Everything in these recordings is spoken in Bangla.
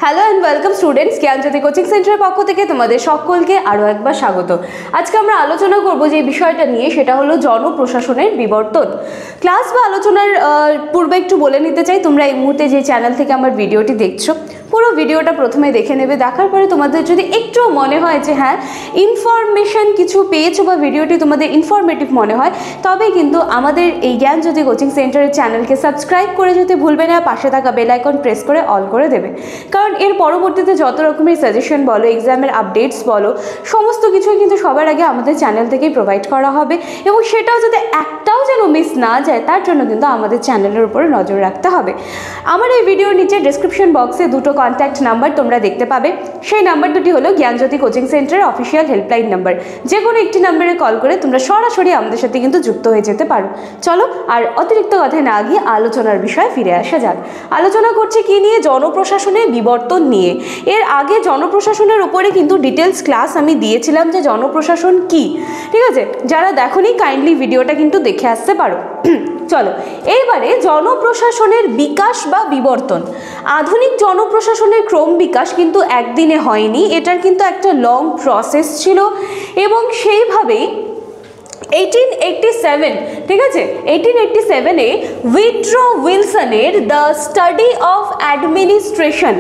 Hello and welcome students, Gyanjyoti coaching সেন্টারের পক্ষ থেকে তোমাদের সকলকে আরও একবার স্বাগত। আজকে আমরা আলোচনা করব যে বিষয়টা নিয়ে, সেটা হলো জনপ্রশাসনের বিবর্তন। ক্লাস বা আলোচনার পূর্বে একটু বলে নিতে চাই, তোমরা এই মুহূর্তে যে চ্যানেল থেকে আমার ভিডিওটি দেখছো, পুরো ভিডিওটা প্রথমে দেখে নেবে। দেখার পরে তোমাদের যদি একটু মনে হয় যে হ্যাঁ ইনফরমেশন কিছু পেয়েছো বা ভিডিওটি তোমাদের ইনফরমেটিভ মনে হয়, তবে কিন্তু আমাদের এই জ্ঞানজ্যোতি কোচিং সেন্টারের চ্যানেলকে সাবস্ক্রাইব করে যেতে ভুলবে না, পাশে থাকা বেল আইকন প্রেস করে অল করে দেবে। কারণ এর পরবর্তীতে যত রকমের সাজেশন বলো, এক্সামের আপডেটস বলো, সমস্ত কিছুই কিন্তু সবার আগে আমাদের চ্যানেল থেকেই প্রোভাইড করা হবে, এবং সেটাও যাতে একটাও যেন মিস না যায় তার জন্য কিন্তু আমাদের চ্যানেলের উপরে নজর রাখতে হবে। আমার এই ভিডিওর নিচে ডেসক্রিপশন বক্সে দুটো কন্ট্যাক্ট নাম্বার তোমরা দেখতে পাবে। সেই নাম্বার দুটি হলো জ্ঞানজ্যোতি কোচিং সেন্টারের অফিসিয়াল হেল্পলাইন নাম্বার। যে কোনো একটি নাম্বারে কল করে তোমরা সরাসরি আমাদের সাথে কিন্তু যুক্ত হয়ে যেতে পারো। চলো আর অতিরিক্ত কথায় না গিয়ে আলোচনার বিষয়ে ফিরে আসা যাক। আলোচনা করছি কি নিয়ে? জনপ্রশাসনের বিবর্তন নিয়ে। এর আগে জনপ্রশাসনের উপরে কিন্তু ডিটেলস ক্লাস আমি দিয়েছিলাম যে জনপ্রশাসন কি, ঠিক আছে? যারা দেখোনি কাইন্ডলি ভিডিওটা কিন্তু দেখে আসতে পারো। চলো এইবারে জনপ্রশাসনের বিকাশ বা বিবর্তন। আধুনিক জনপ্রশাসনের ক্রম বিকাশ কিন্তু একদিনে হয়নি, এটার কিন্তু একটা লং প্রসেস ছিল, এবং সেইভাবেই 1887, ঠিক আছে, 1887-এ উইড্রো উইলসনের দ্য স্টাডি অফ অ্যাডমিনিস্ট্রেশন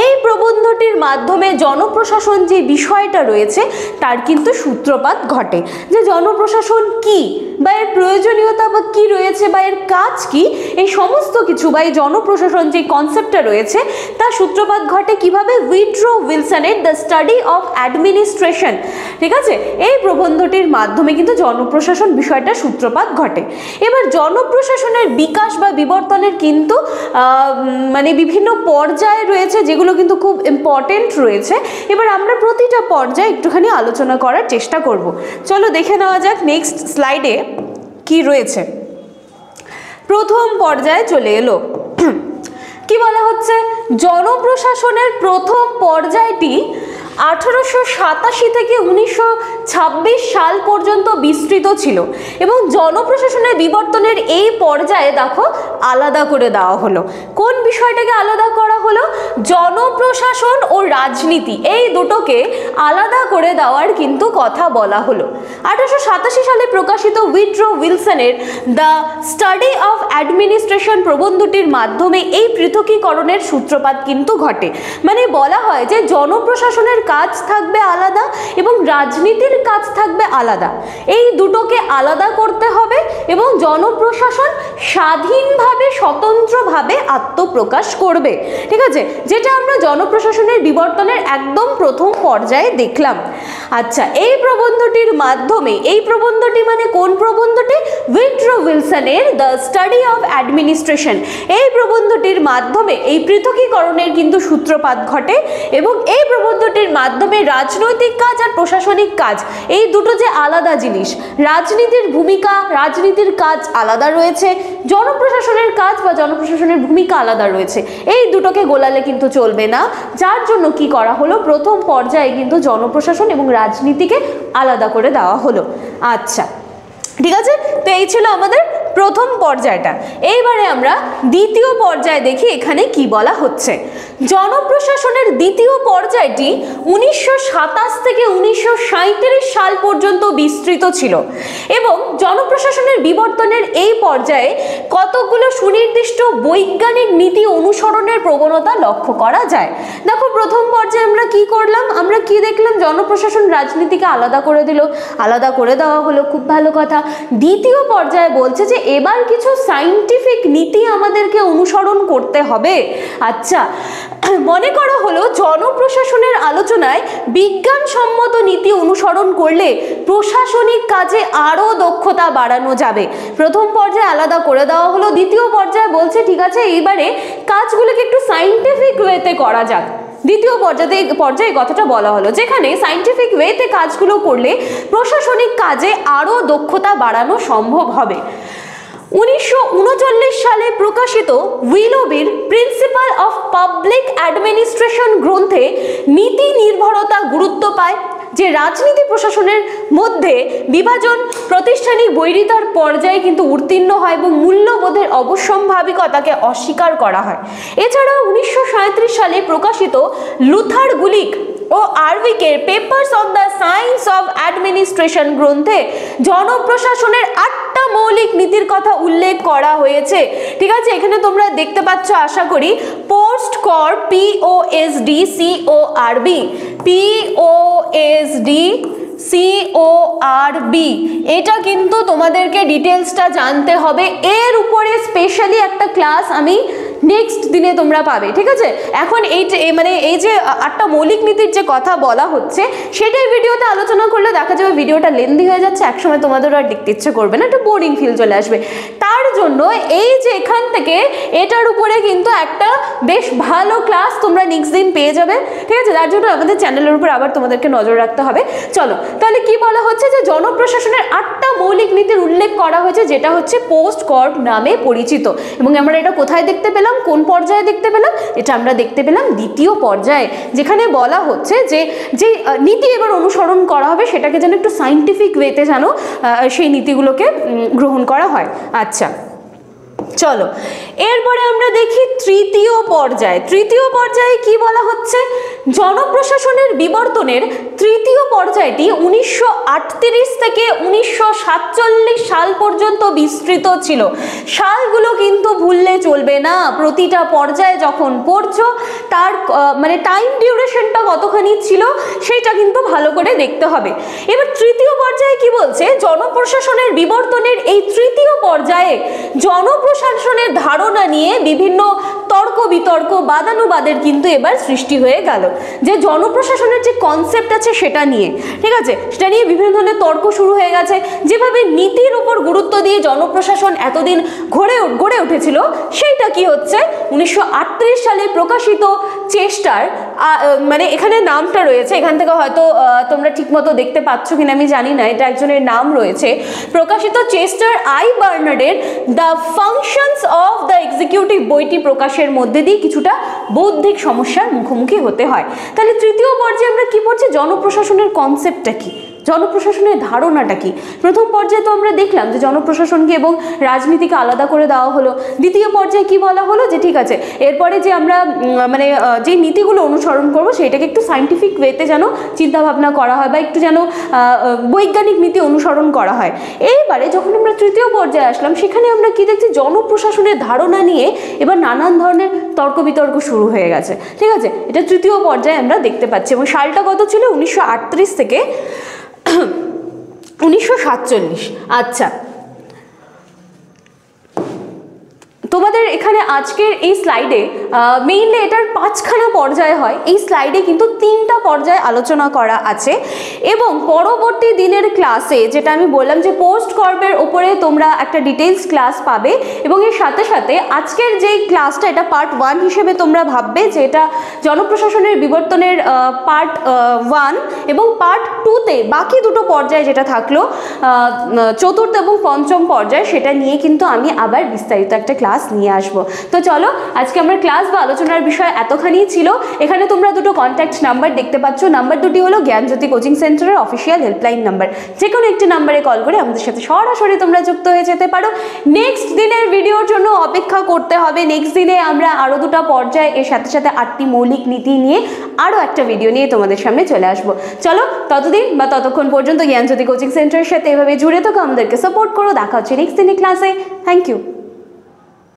এই প্রবন্ধটির মাধ্যমে জনপ্রশাসন যে বিষয়টা রয়েছে তার কিন্তু সূত্রপাত ঘটে। যে জনপ্রশাসন কি বা এর প্রয়োজনীয়তা বা কী রয়েছে বা এর কাজ কি, এই সমস্ত কিছু বা এই জনপ্রশাসন যে কনসেপ্টটা রয়েছে তার সূত্রপাত ঘটে কিভাবে? উইড্রো উইলসনের দ্য স্টাডি অফ অ্যাডমিনিস্ট্রেশন, ঠিক আছে, এই প্রবন্ধটির মাধ্যমে কিন্তু জনপ্রশাসন বিষয়টা সূত্রপাত ঘটে। এবার জনপ্রশাসনের বিকাশ বা বিবর্তনের কিন্তু মানে বিভিন্ন পর্যায়ে রয়েছে, যেগুলো কিন্তু খুব ইম্পর্টেন্ট রয়েছে। এবার আমরা প্রতিটা পর্যায়ে একটুখানি আলোচনা করার চেষ্টা করব। চলো দেখে নেওয়া যাক নেক্সট স্লাইডে কি রয়েছে। প্রথম পর্যায়ে চলে এলো। কি বলা হচ্ছে? জনপ্রশাসনের প্রথম পর্যায়টি 1887 থেকে 1926 সাল পর্যন্ত বিস্তৃত ছিল, এবং জনপ্রশাসনের বিবর্তনের এই পর্যায়ে দেখো আলাদা করে দেওয়া হলো। কোন বিষয়টাকে আলাদা করা হলো? জনপ্রশাসন ও রাজনীতি, এই দুটোকে আলাদা করে দেওয়ার কিন্তু কথা বলা হলো। 1887 সালে প্রকাশিত উইড্রো উইলসনের দ্য স্টাডি অফ অ্যাডমিনিস্ট্রেশন প্রবন্ধটির মাধ্যমে এই পৃথকীকরণের সূত্রপাত কিন্তু ঘটে। মানে বলা হয় যে জনপ্রশাসনের কাজ থাকবে আলাদা এবং রাজনীতির কাজ থাকবে আলাদা, এই দুটোকে আলাদা করতে হবে, এবং জনপ্রশাসন স্বাধীনভাবে স্বতন্ত্রভাবে আত্মপ্রকাশ করবে, ঠিক আছে, যেটা আমরা জনপ্রশাসনের বিবর্তনের একদম প্রথম পর্যায়ে দেখলাম। আচ্ছা, এই প্রবন্ধটির মাধ্যমে, এই প্রবন্ধটি মানে কোন প্রবন্ধটি? উইড্রো উইলসনের দ্য স্টাডি অফ অ্যাডমিনিস্ট্রেশন, এই প্রবন্ধটির মাধ্যমে এই পৃথকীকরণের কিন্তু সূত্রপাত ঘটে, এবং এই প্রবন্ধটির মাধ্যমে রাজনৈতিক কাজ আর প্রশাসনিক কাজ এই দুটো যে আলাদা জিনিস, রাজনীতির ভূমিকা, রাজনীতির কাজ আলাদা রয়েছে, জনপ্রশাসনের কাজ বা জনপ্রশাসনের ভূমিকা আলাদা রয়েছে, এই দুটোকে গোলালে কিন্তু চলবে না। যার জন্য কি করা হলো? প্রথম পর্যায়ে কিন্তু জনপ্রশাসন এবং রাজনীতিকে আলাদা করে দেওয়া হলো। আচ্ছা, ঠিক আছে, তো এই ছিল আমাদের প্রথম পর্যায়টা। এইবারে আমরা দ্বিতীয় পর্যায়ে দেখি এখানে কি বলা হচ্ছে। জনপ্রশাসনের দ্বিতীয় পর্যায়টি 1927 থেকে 1937 সাল পর্যন্ত বিস্তৃত ছিল, এবং জনপ্রশাসনের বিবর্তনের এই পর্যায়ে কতগুলো সুনির্দিষ্ট বৈজ্ঞানিক নীতি অনুসরণের প্রবণতা লক্ষ্য করা যায়। দেখো প্রথম পর্যায়ে আমরা কি করলাম? আমরা কি দেখলাম? জনপ্রশাসন রাজনীতিকে আলাদা করে দিল, আলাদা করে দেওয়া হলো, খুব ভালো কথা। দ্বিতীয় পর্যায়ে বলছে যে এবার কিছু সায়েন্টিফিক নীতি আমাদেরকে অনুসরণ করতে হবে। আচ্ছা, মনে করা হলো জনপ্রশাসনের আলোচনায় বিজ্ঞানসম্মত নীতি অনুসরণ করলে প্রশাসনিক কাজে আরও দক্ষতা বাড়ানো যাবে। প্রথম পর্যায়ে আলাদা করে দেওয়া হলো, দ্বিতীয় পর্যায়ে বলছে ঠিক আছে এইবারে কাজগুলোকে একটু সায়েন্টিফিক ওয়েতে করা যাক। দ্বিতীয় পর্যায়ে কথাটা বলা হলো, যেখানে সায়েন্টিফিক ওয়েতে কাজগুলো করলে প্রশাসনিক কাজে আরও দক্ষতা বাড়ানো সম্ভব হবে। 1939 সালে প্রকাশিত উইলোবির প্রিন্সিপাল অফ পাবলিক অ্যাডমিনিস্ট্রেশন গ্রন্থে নীতি নির্ভরতা গুরুত্ব পায়, যে রাজনীতি প্রশাসনের মধ্যে বিভাজন প্রাতিষ্ঠানিক বৈরিতার পর্যায়ে কিন্তু উত্তীর্ণ হয় এবং মূল্যবোধের অবশ্যম্ভাবিকতাকে অস্বীকার করা হয়। এছাড়াও 1937 সালে প্রকাশিত লুথার গুলিক ও আরভিকের papers on the science of administration গ্রন্থে জনপ্রশাসনের 8টা মৌলিক নীতির কথা উল্লেখ করা হয়েছে। ঠিক আছে, এখানে তোমরা দেখতে পাচ্ছ আশা করি পোস্ট কর POSD CORB POSD CORB, এটা কিন্তু তোমাদেরকে ডিটেলসটা জানতে হবে। এর উপরে স্পেশালি একটা ক্লাস আমি নেক্সট দিনে তোমরা পাবে। ঠিক আছে, এখন এই যে 8টা মৌলিক নীতির যে কথা বলা হচ্ছে সেটাই ভিডিওতে আলোচনা করলে দেখা যাবে ভিডিওটা লেন্দি হয়ে যাচ্ছে, একসময় তোমাদের আর দেখতে ইচ্ছে করবে না, একটা বোরিং ফিল চলে আসবে। তার জন্য এই যে এখান থেকে এটার উপরে কিন্তু একটা বেশ ভালো ক্লাস তোমরা নেক্সট দিন পেয়ে যাবে। ঠিক আছে, তার জন্য আমাদের চ্যানেলের উপর আবার তোমাদেরকে নজর রাখতে হবে। চলো তাহলে কি বলা হচ্ছে যে জনপ্রশাসনের 8টা মৌলিক নীতির উল্লেখ করা হয়েছে, যেটা হচ্ছে পোস্ট কর্প নামে পরিচিত। এবং আমরা এটা কোথায় দেখতে পেলাম, কোন পর্যায়ে দেখতে পেলাম? এটা আমরা দেখতে পেলাম দ্বিতীয় পর্যায়ে, যেখানে বলা হচ্ছে যে যে নীতি এবার অনুসরণ করা হবে সেটাকে যেন একটু সায়েন্টিফিক ওয়েতে যেন সেই নীতিগুলোকে গ্রহণ করা হয়। আচ্ছা চলো এরপরে আমরা দেখি তৃতীয় পর্যায়। তৃতীয় পর্যায়ে কি বলা হচ্ছে? জনপ্রশাসনের বিবর্তনের তৃতীয় পর্যায়টি 1938 থেকে 1947 সাল পর্যন্ত বিস্তৃত ছিল। সালগুলো কিন্তু ভুললে চলবে না, প্রতিটা পর্যায়ে যখন পড়ছো তার টাইম ডিউরেশনটা কতখানি ছিল সেটা কিন্তু ভালো করে দেখতে হবে। এবার তৃতীয় পর্যায়ে কি বলছে? জনপ্রশাসনের বিবর্তনের এই তৃতীয় পর্যায়ে জনপ্রশাসনের ধারণা নিয়ে বিভিন্ন তর্ক বিতর্ক বাদানুবাদের কিন্তু এবার সৃষ্টি হয়ে গেল, যে জনপ্রশাসনের যে কনসেপ্ট আছে সেটা নিয়ে। ঠিক আছে, সেটা নিয়ে বিভিন্ন ধরনের তর্ক শুরু হয়ে গেছে। যেভাবে নীতির উপর গুরুত্ব দিয়ে জনপ্রশাসন এতদিন গড়ে উঠেছিল সেইটা কি হচ্ছে 1938 সালে প্রকাশিত চেষ্টার এখানে নামটা রয়েছে, এখান থেকে হয়তো তোমরা ঠিকমতো দেখতে পাচ্ছ কিনা আমি জানি না, এটা একজনের নাম রয়েছে। প্রকাশিত চেস্টার আই বার্নার্ডের the functions of the executive বইটি প্রকাশের মধ্যে দিয়ে কিছুটা বৌদ্ধিক সমস্যার মুখোমুখি হতে হয়। তাহলে তৃতীয় পর্যায়ে আমরা কি পড়ছি? জনপ্রশাসনের কনসেপ্টটা কি, জনপ্রশাসনের ধারণাটা কি। প্রথম পর্যায়ে তো আমরা দেখলাম যে জনপ্রশাসনকে এবং রাজনীতিকে আলাদা করে দেওয়া হলো। দ্বিতীয় পর্যায়ে কি বলা হলো যে ঠিক আছে এরপরে যে আমরা যে নীতিগুলো অনুসরণ করব সেটাকে একটু সায়েন্টিফিক ওয়েতে যেন চিন্তাভাবনা করা হয় বা একটু যেন বৈজ্ঞানিক নীতি অনুসরণ করা হয়। এইবারে যখন আমরা তৃতীয় পর্যায়ে আসলাম সেখানে আমরা কি দেখছি? জনপ্রশাসনের ধারণা নিয়ে এবার নানান ধরনের তর্ক বিতর্ক শুরু হয়ে গেছে। ঠিক আছে, এটা তৃতীয় পর্যায়ে আমরা দেখতে পাচ্ছি। এবং সালটা কত ছিল? 1938 থেকে 1947। আচ্ছা, তোমাদের এখানে আজকের এই স্লাইডে মেইনলি এটার 5খানা পর্যায় হয়। এই স্লাইডে কিন্তু 3টা পর্যায়ে আলোচনা করা আছে। এবং পরবর্তী দিনের ক্লাসে যেটা আমি বললাম যে পোস্ট কর্পের ওপরে তোমরা একটা ডিটেলস ক্লাস পাবে। এবং এর সাথে সাথে আজকের যে ক্লাসটা এটা পার্ট 1 হিসেবে তোমরা ভাববে যে এটা জনপ্রশাসনের বিবর্তনের পার্ট 1, এবং পার্ট 2তে বাকি দুটো পর্যায়ে যেটা থাকলো চতুর্থ এবং পঞ্চম পর্যায়ে সেটা নিয়ে কিন্তু আমি আবার বিস্তারিত একটা ক্লাস নিয়ে আসবো। তো চলো আজকে আমার ক্লাস বা আলোচনার বিষয় এতখানি ছিল। এখানে তোমরা দুটো কন্ট্যাক্ট নাম্বার দেখতে পাচ্ছ। নাম্বার দুটি হলো জ্ঞানজ্যোতি কোচিং সেন্টারের অফিসিয়াল হেল্পলাইন নাম্বার। যে কোনো একটি নাম্বারে কল করে আমাদের সাথে সরাসরি তোমরা যুক্ত হয়ে যেতে পারো। নেক্সট দিনের ভিডিওর জন্য অপেক্ষা করতে হবে। নেক্সট দিনে আমরা আরও দুটো পর্যায়ে এর সাথে সাথে 8টি মৌলিক নীতি নিয়ে আরও একটা ভিডিও নিয়ে তোমাদের সামনে চলে আসবো। চলো ততদিন বা ততক্ষণ পর্যন্ত জ্ঞানজ্যোতি কোচিং সেন্টারের সাথে এভাবে জুড়ে থাকো, আমাদেরকে সাপোর্ট করো। দেখা হচ্ছে নেক্সট দিনের ক্লাসে। Thank you.